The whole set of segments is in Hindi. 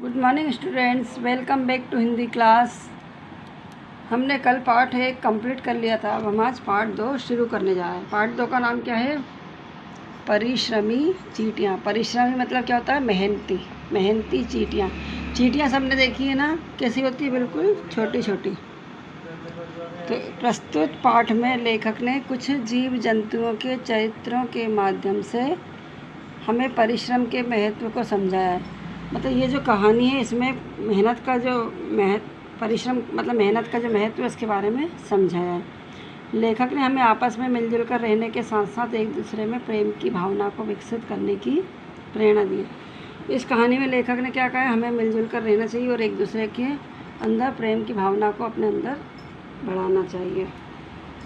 Good morning students, welcome back to Hindi class. हमने कल पार्ट 1 कंप्लीट कर लिया था। अब हम आज पार्ट 2 शुरू करने जा रहे हैं। पार्ट 2 का नाम क्या है? परिश्रमी चींटियाँ। परिश्रमी मतलब क्या होता है? मेहनती। मेहनती चींटियाँ। चींटियाँ सबने देखी है ना, कैसी होती है? बिल्कुल छोटी छोटी। तो प्रस्तुत पाठ में लेखक ने कुछ जीव जंतुओं के चरित्रों के माध्यम से हमें परिश्रम के महत्व को समझाया है। मतलब ये जो कहानी है, इसमें मेहनत का जो परिश्रम मतलब मेहनत का जो महत्व है, इसके बारे में समझाया है। लेखक ने हमें आपस में मिलजुल कर रहने के साथ साथ एक दूसरे में प्रेम की भावना को विकसित करने की प्रेरणा दी है। इस कहानी में लेखक ने क्या कहा है? हमें मिलजुल कर रहना चाहिए और एक दूसरे के अंदर प्रेम की भावना को अपने अंदर बढ़ाना चाहिए।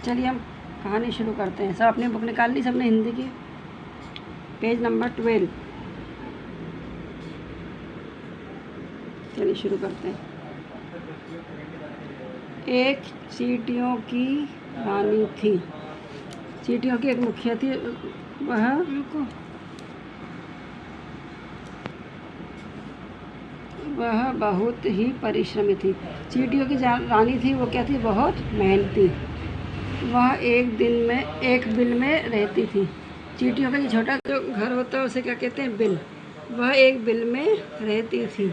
चलिए हम कहानी शुरू करते हैं। सब अपनी बुक निकाल ली सबने? हिंदी की पेज नंबर 12। चलिए शुरू करते हैं। एक चींटियों की रानी थी। चींटियों की एक मुखिया थी। वह बहुत ही परिश्रमी थी। चींटियों की रानी थी, वो क्या थी? बहुत मेहनती। वह एक बिल में रहती थी। चींटियों का जो छोटा जो घर होता है उसे क्या कहते हैं? बिल। वह एक बिल में रहती थी।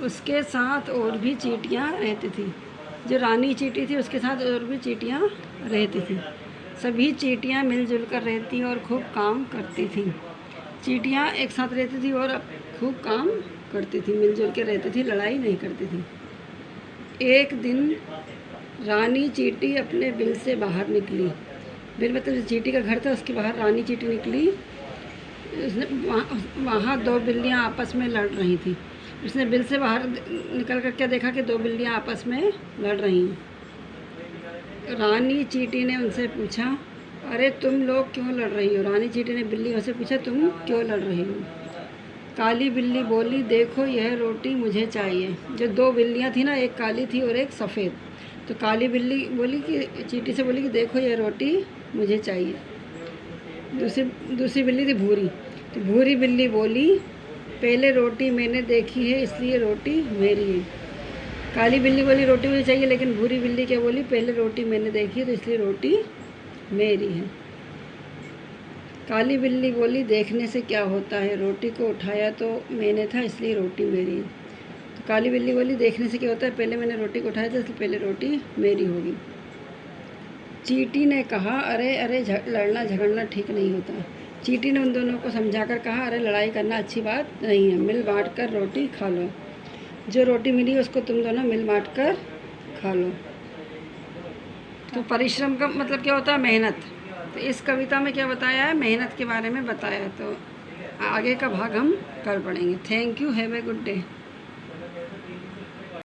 उसके साथ और भी चींटियाँ रहती थी। जो रानी चींटी थी उसके साथ और भी चींटियाँ रहती थी। सभी चींटियाँ मिलजुल कर रहती और खूब काम करती थी। चींटियाँ एक साथ रहती थी और खूब काम करती थी, मिलजुल के रहती थी, लड़ाई नहीं करती थी। एक दिन रानी चींटी अपने बिल से बाहर निकली। बिल मतलब चींटी का घर था, उसके बाहर रानी चींटी निकली। वहाँ दो बिल्लियाँ आपस में लड़ रही थी। उसने बिल से बाहर निकल कर क्या देखा कि दो बिल्लियाँ आपस में लड़ रही हैं। रानी चींटी ने उनसे पूछा, अरे तुम लोग क्यों लड़ रही हो? रानी चींटी ने बिल्लियों से पूछा, तुम क्यों लड़ रही हो? काली बिल्ली बोली, देखो यह रोटी मुझे चाहिए। जो दो बिल्लियाँ थी ना, एक काली थी और एक सफ़ेद। तो काली बिल्ली बोली कि चींटी से बोली कि देखो यह रोटी मुझे चाहिए। दूसरी बिल्ली थी भूरी। तो भूरी बिल्ली बोली, पहले रोटी मैंने देखी है इसलिए रोटी मेरी है। काली बिल्ली बोली रोटी मुझे चाहिए, लेकिन भूरी बिल्ली क्या बोली? पहले रोटी मैंने देखी है तो इसलिए रोटी मेरी है। काली बिल्ली बोली, देखने से क्या होता है? रोटी को उठाया तो मैंने था इसलिए रोटी मेरी है। तो काली बिल्ली बोली, देखने से क्या होता है? पहले मैंने रोटी को उठाया था इसलिए पहले रोटी मेरी होगी। चींटी ने कहा, अरे लड़ना झगड़ना ठीक नहीं होता। चींटी ने उन दोनों को समझाकर कहा, अरे लड़ाई करना अच्छी बात नहीं है, मिल बांट कर रोटी खा लो। जो रोटी मिली उसको तुम दोनों मिल बांट कर खा लो। तो परिश्रम का मतलब क्या होता है? मेहनत। तो इस कविता में क्या बताया है? मेहनत के बारे में बताया है। तो आगे का भाग हम कल पढ़ेंगे। Thank you, have a good day.